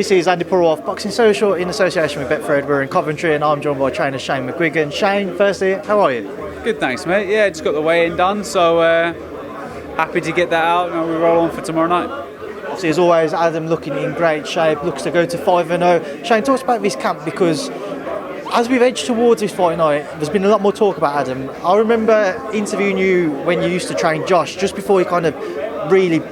This is Andi Purewal, Boxing Social in association with Betfred. We're in Coventry and I'm joined by trainer Shane McGuigan. Shane, firstly, how are you? Good, thanks, mate. Yeah, just got the weigh-in done, so happy to get that out and we roll on for tomorrow night. Obviously, as always, Azim looking in great shape, looks to go to 5-0. Shane, talk about this camp because as we've edged towards this fight night, there's been a lot more talk about Adam. I remember interviewing you when you used to train Josh, just before he kind of really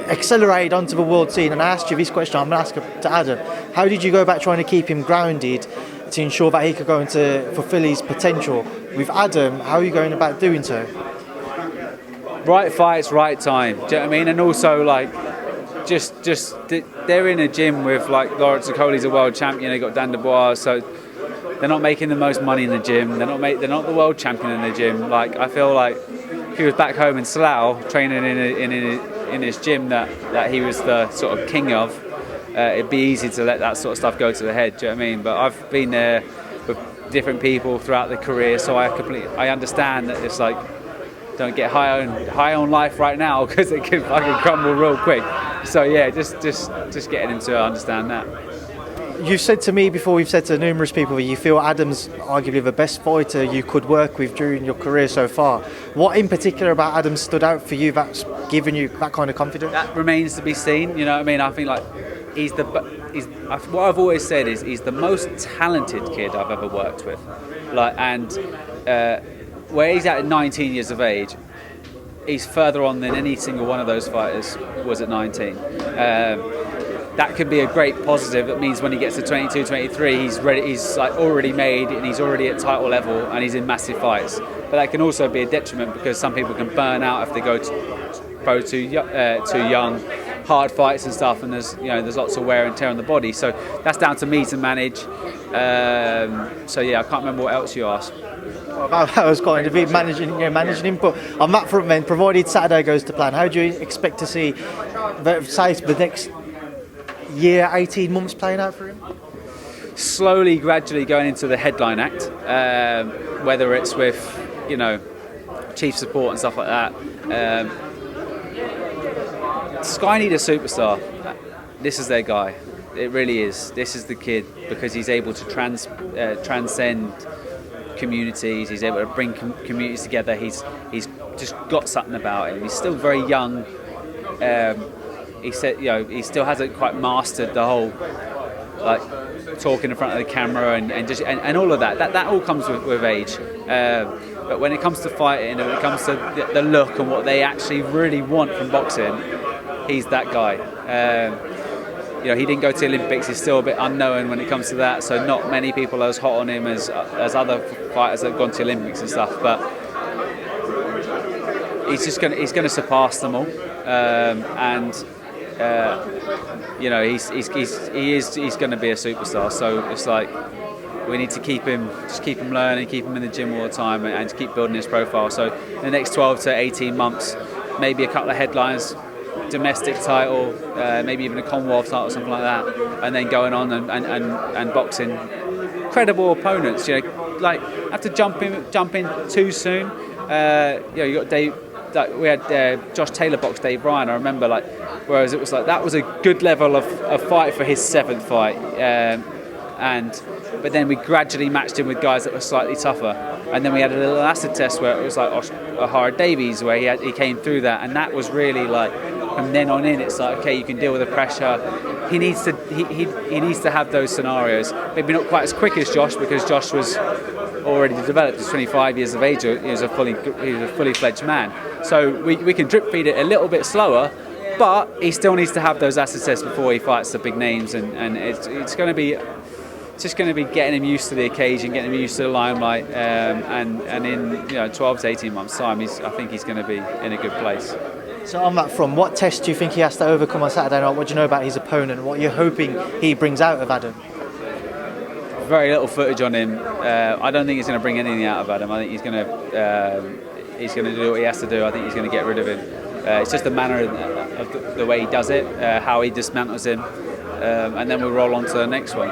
accelerated onto the world scene, and I asked you this question, I'm going to ask it to Adam. How did you go about trying to keep him grounded to ensure that he could go into fulfil his potential? With Adam, how are you going about doing so? Right fights, right time, do you know what I mean? And also, like, just they're in a gym with, like, Lawrence Okolie's a world champion, they got Dan Dubios, so they're not making the most money in the gym. They're not the world champion in the gym. Like, I feel like if he was back home in Slough training in his gym that he was the sort of king of, it'd be easy to let that sort of stuff go to the head. Do you know what I mean? But I've been there with different people throughout the career, so I understand that it's like, don't get high on life right now because it can fucking crumble real quick. So yeah, just getting him to understand that. You've said to me before, we've said to numerous people that you feel Adam's arguably the best fighter you could work with during your career so far. What in particular about Adam stood out for you that's given you that kind of confidence? That remains to be seen, you know what I mean? I think like what I've always said is he's the most talented kid I've ever worked with. Like, and where he's at 19 years of age, he's further on than any single one of those fighters was at 19. That could be a great positive. That means when he gets to 22, 23, he's ready. He's like already made, and he's already at title level, and he's in massive fights. But that can also be a detriment because some people can burn out if they go too young, hard fights and stuff. And there's lots of wear and tear on the body. So that's down to me to manage. So yeah, I can't remember what else you asked. I was going to be managing him, but on that front, then, provided Saturday goes to plan, how do you expect to see the next year, 18 months playing out for him? Slowly, gradually going into the headline act, whether it's with, chief support and stuff like that. Sky need a superstar. This is their guy. It really is. This is the kid because he's able to transcend communities. He's able to bring communities together. He's just got something about him. He's still very young. He said, he still hasn't quite mastered the whole, like, talking in front of the camera and all of that. That all comes with age. But when it comes to fighting, and when it comes to the look and what they actually really want from boxing, he's that guy. He didn't go to the Olympics. He's still a bit unknown when it comes to that. So not many people are as hot on him as other fighters that have gone to the Olympics and stuff. But he's going to surpass them all. He's going to be a superstar. So it's like we need to keep him learning, keep him in the gym all the time, and to keep building his profile. So in the next 12 to 18 months, maybe a couple of headlines, domestic title, maybe even a Commonwealth title, something like that, and then going on and boxing credible opponents. Like have to jump in too soon. You got Dave. Like we had Josh Taylor box Dave Ryan. I remember, like, whereas it was like that was a good level of fight for his 7th fight, but then we gradually matched him with guys that were slightly tougher, and then we had a little acid test where it was like O'Hara Davies, where he came through that, and that was really like from then on in. It's like, okay, you can deal with the pressure. He needs to have those scenarios. Maybe not quite as quick as Josh because Josh was already developed. He's 25 years of age. He was a fully fledged man. So we can drip feed it a little bit slower, but he still needs to have those acid tests before he fights the big names, and it's going to be just going to be getting him used to the occasion, getting him used to the limelight, and in 12 to 18 months' time, I think he's going to be in a good place. So on that front, what test do you think he has to overcome on Saturday night? What do you know about his opponent? What you're hoping he brings out of Adam? Very little footage on him. I don't think he's going to bring anything out of Adam. I think he's going to do what he has to do. I think he's going to get rid of him. It's just the manner of the way he does it, how he dismantles him, and then we'll roll on to the next one.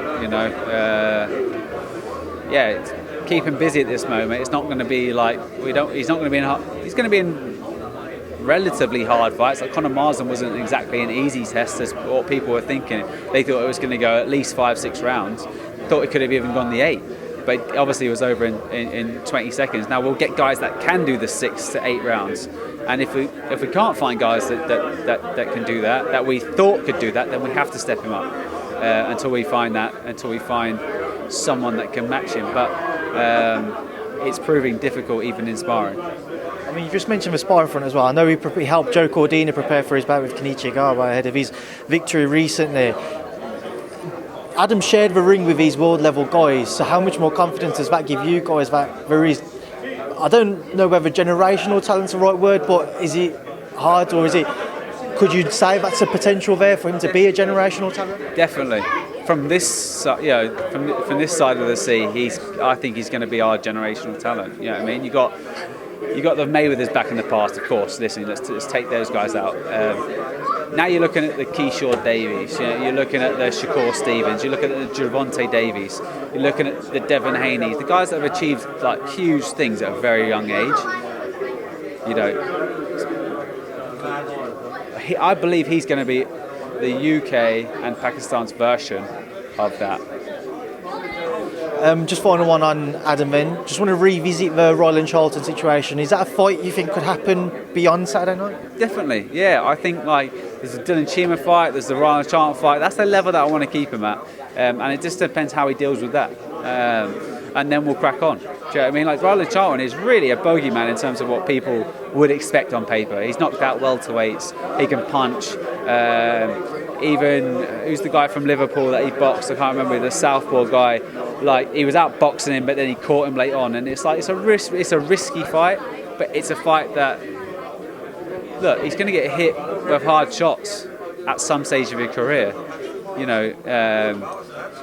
Keep him busy at this moment. It's not going to be like he's not going to be in. He's going to be in relatively hard fights. Like Conor Marsden wasn't exactly an easy test as what people were thinking. They thought it was going to go at least 5-6 rounds. Thought it could have even gone the 8. But obviously it was over in 20 seconds. Now we'll get guys that can do the 6 to 8 rounds. And if we can't find guys that can do that we thought could do that, then we have to step him up until we find someone that can match him. But it's proving difficult even in sparring. I mean, you just mentioned the sparring front as well. I know he helped Joe Cordina prepare for his bout with Kenichi Garba ahead of his victory recently. Adam shared the ring with these world level guys, so how much more confidence does that give you guys that there is, I don't know whether generational talent's the right word, but is it hard, or could you say that's a potential there for him to be a generational talent? Definitely. From this, from this side of the sea, I think he's going to be our generational talent. You know what I mean? You got the Mayweathers back in the past, of course. Listen, let's take those guys out. Now you're looking at the Keyshawn Davies, you're looking at the Shakur Stevens, you're looking at the Gervonta Davies, you're looking at the Devin Haney's, the guys that have achieved like huge things at a very young age. I believe he's going to be the UK and Pakistan's version of that. Just final one on Adam then. Just want to revisit the Ryland Charlton situation. Is that a fight you think could happen beyond Saturday night? Definitely, yeah. I think like there's the Dylan Chima fight, there's the Ryland Charlton fight. That's the level that I want to keep him at. And it just depends how he deals with that. And then we'll crack on. Do you know what I mean? Like Ryland Charlton is really a bogeyman in terms of what people would expect on paper. He's knocked out welterweights, he can punch. Even who's the guy from Liverpool that he boxed? I can't remember, the southpaw guy. Like he was out boxing him, but then he caught him late on, and it's like it's a risky fight, but it's a fight that look, he's going to get hit with hard shots at some stage of his career.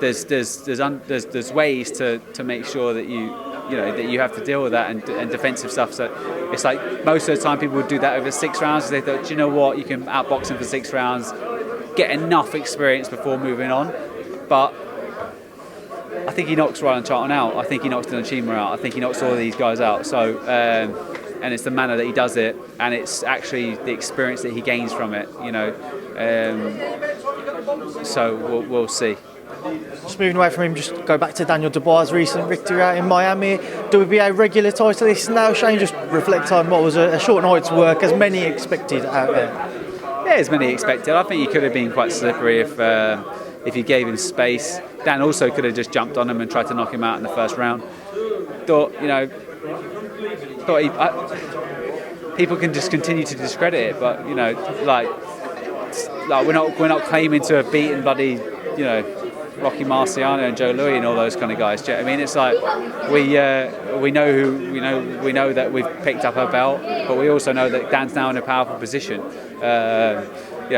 There's ways to make sure that that you have to deal with that and defensive stuff. So it's like most of the time people would do that over 6 rounds. They thought, do you know what, you can outbox him for 6 rounds, get enough experience before moving on. But I think he knocks Ryland Charlton out. I think he knocks Dylan Chima out. I think he knocks all of these guys out. So, and it's the manner that he does it, and it's actually the experience that he gains from it. So we'll see. Just moving away from him, just go back to Daniel Dubois' recent victory out in Miami. WBA regular title list now. Shane, just reflect on what was a short night's work, as many expected out there. Yeah, as many expected. I think he could have been quite slippery if you gave him space. Dan also could have just jumped on him and tried to knock him out in the first round. People can just continue to discredit it, but like we're not claiming to have beaten bloody Rocky Marciano and Joe Louis and all those kind of guys. Do you know what I mean? It's like we know that we've picked up a belt, but we also know that Dan's now in a powerful position.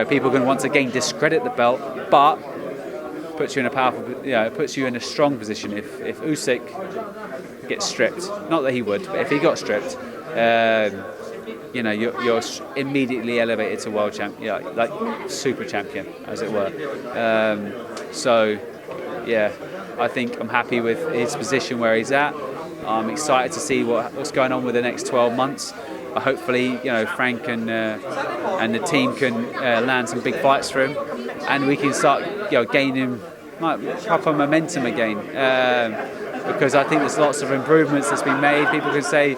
People can once again discredit the belt, but puts you in a strong position if Usyk gets stripped. Not that he would, but if he got stripped, you're immediately elevated to world champion, like super champion, as it were. I think I'm happy with his position where he's at. I'm excited to see what's going on with the next 12 months. Hopefully, Frank and the team can land some big fights for him, and we can start, gaining proper momentum again. Because I think there's lots of improvements that's been made. People can say,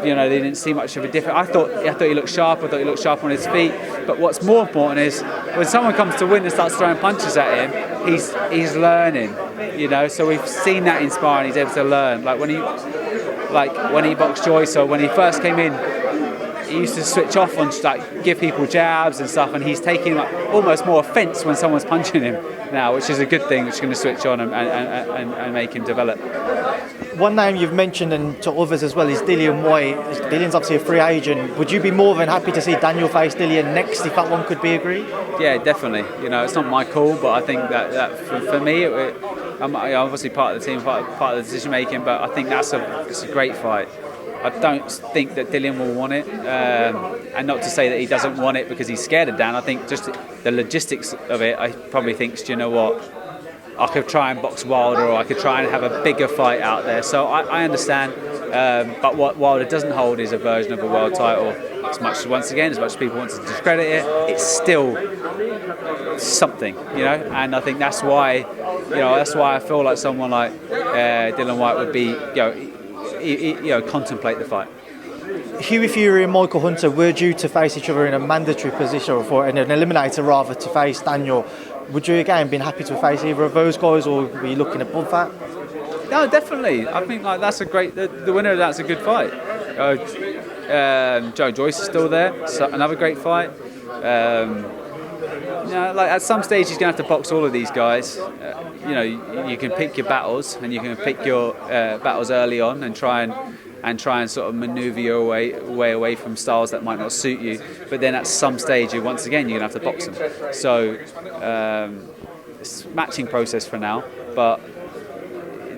they didn't see much of a difference. I thought he looked sharp. I thought he looked sharp on his feet. But what's more important is when someone comes to win and starts throwing punches at him, he's learning. So we've seen that in sparring. He's able to learn. Like when he boxed Joyce, or when he first came in, he used to switch off on give people jabs and stuff, and he's taking almost more offence when someone's punching him now, which is a good thing, which is going to switch on and make him develop. One name you've mentioned, and to others as well, is Dillian Whyte. Dillian's obviously a free agent. Would you be more than happy to see Daniel face Dillian next if that one could be agreed? Yeah, definitely. It's not my call, but I think that for me, I'm obviously part of the team, part of the decision making, but I think it's a great fight. I don't think that Dillian will want it, and not to say that he doesn't want it because he's scared of Dan. I think just the logistics of it, I probably think, do you know what, I could try and box Wilder, or I could try and have a bigger fight out there. So I understand, but what Wilder doesn't hold is a version of a world title. As much as people want to discredit it, it's still something, and I think that's why I feel like someone like Dillian Whyte would be, contemplate the fight. Hughie Fury and Michael Hunter were due to face each other in a mandatory position, or in an eliminator rather, to face Daniel. Would you again been happy to face either of those guys, or were you looking above that? No, definitely. I think that's a great. The winner of that's a good fight. Joe Joyce is still there. So another great fight. At some stage he's going to have to box all of these guys. You can pick your battles, and you can pick your battles early on, and try and sort of manoeuvre your way away from styles that might not suit you. But then at some stage, once again, you're going to have to box them. So it's a matching process for now, but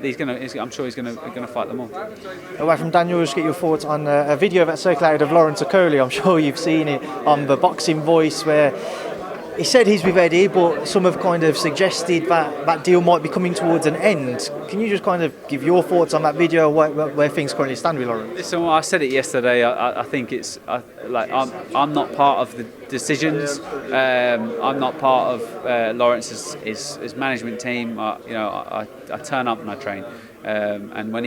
I'm sure he's going to fight them all. Away from Daniel, just get your thoughts on a video that circulated of Lawrence Okolie. I'm sure you've seen it on the Boxing Voice, where he said he's with Eddie, but some have kind of suggested that deal might be coming towards an end. Can you just kind of give your thoughts on that video, where things currently stand with Lawrence? Listen, I said it yesterday. I think I'm not part of the decisions. I'm not part of Lawrence's management team. I turn up and I train. And when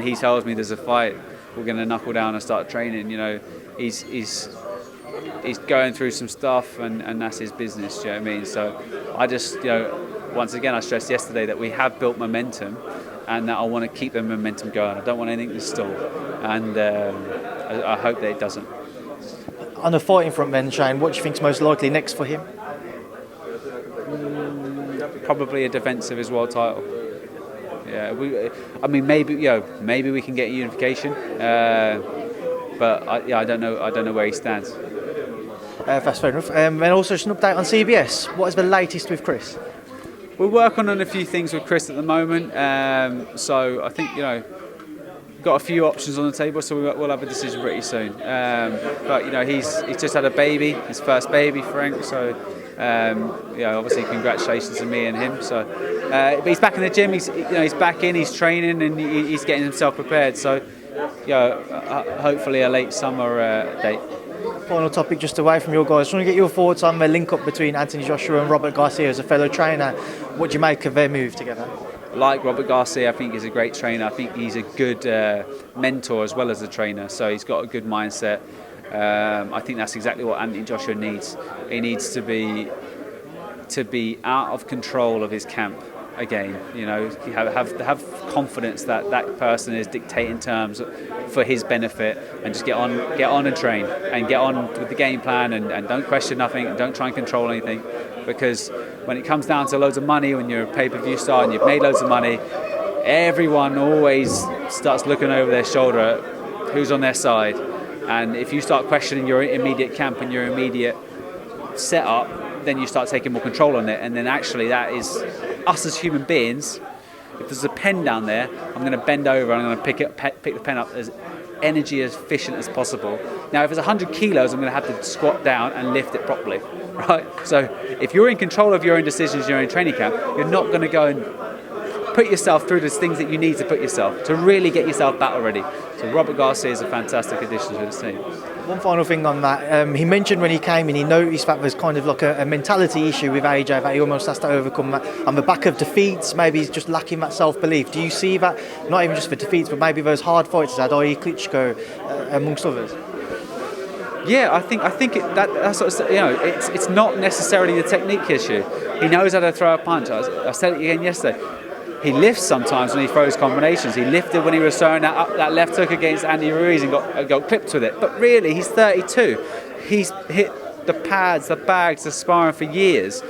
he tells me there's a fight, we're going to knuckle down and start training. He's going through some stuff, and that's his business. Do you know what I mean? So I just, once again, I stressed yesterday that we have built momentum, and that I want to keep the momentum going. I don't want anything to stall, and I hope that it doesn't. On the fighting front then, Shane, what do you think's most likely next for him? Probably a defence of his world title. Yeah, maybe we can get a unification, but I don't know where he stands. That's fair enough. And also just an update on CBS. What is the latest with Chris? We're working on a few things with Chris at the moment. So I think got a few options on the table. So we'll have a decision pretty soon. But he's just had a baby, his first baby, Frank. So obviously congratulations to me and him. So but he's back in the gym. He's back in. He's training, and he's getting himself prepared. So hopefully a late summer date. Final topic, just away from your guys. I just want to get your thoughts on the link up between Anthony Joshua and Robert Garcia as a fellow trainer. What do you make of their move together? Like Robert Garcia, I think he's a great trainer. I think he's a good mentor as well as a trainer. So he's got a good mindset. I think that's exactly what Anthony Joshua needs. He needs to be out of control of his camp again. Have confidence that person is dictating terms for his benefit, and just get on and train, and get on with the game plan, and don't question nothing, and don't try and control anything, because when it comes down to loads of money, when you're a pay-per-view star and you've made loads of money, everyone always starts looking over their shoulder at who's on their side, and if you start questioning your immediate camp and your immediate setup, then you start taking more control on it, and then actually that is us as human beings. If there's a pen down there, I'm going to bend over and I'm going to pick the pen up as energy efficient as possible. Now, if it's 100 kilos, I'm going to have to squat down and lift it properly, right? So if you're in control of your own decisions, your own training camp, you're not going to go and put yourself through the things that you need to put yourself to really get yourself battle ready. So Robert Garcia is a fantastic addition to this team. One final thing on that, he mentioned when he came in, he noticed that there's kind of like a mentality issue with AJ that he almost has to overcome that on the back of defeats. Maybe he's just lacking that self-belief. Do you see that, not even just for defeats, but maybe those hard fights he's had, i.e. Klitschko, amongst others? Yeah, I think that's sort of, it's not necessarily the technique issue. He knows how to throw a punch. I said it again yesterday. He lifts sometimes when he throws combinations. He lifted when he was throwing that left hook against Andy Ruiz and got clipped with it. But really, he's 32. He's hit the pads, the bags, the sparring for years.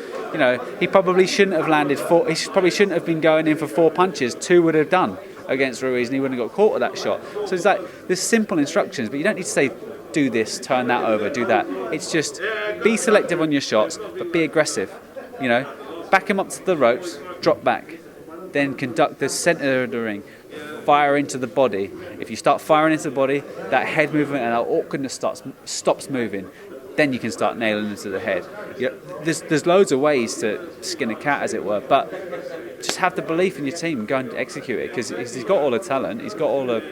He probably shouldn't have landed four. He probably shouldn't have been going in for 4 punches. 2 would have done against Ruiz, and he wouldn't have got caught with that shot. So it's like there's simple instructions, but you don't need to say do this, turn that over, do that. It's just be selective on your shots, but be aggressive. Back him up to the ropes, drop back. Then conduct the centre of the ring, fire into the body. If you start firing into the body, that head movement and that awkwardness stops moving. then you can start nailing them to the head. There's loads of ways to skin a cat, as it were, but just have the belief in your team and go and execute it, because he's got all the talent, he's got all of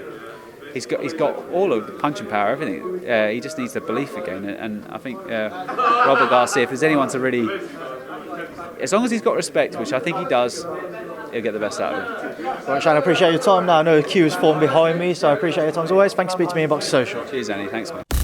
the punching power, everything. He just needs the belief again, and I think Robert Garcia, if there's anyone to really, as long as he's got respect, which I think he does, he'll get the best out of him. Right, Shane, I appreciate your time. Now I know the queue is formed behind me, so I appreciate your time as always. Thanks for speaking to me in Box Social. Cheers, Andy. Thanks, mate.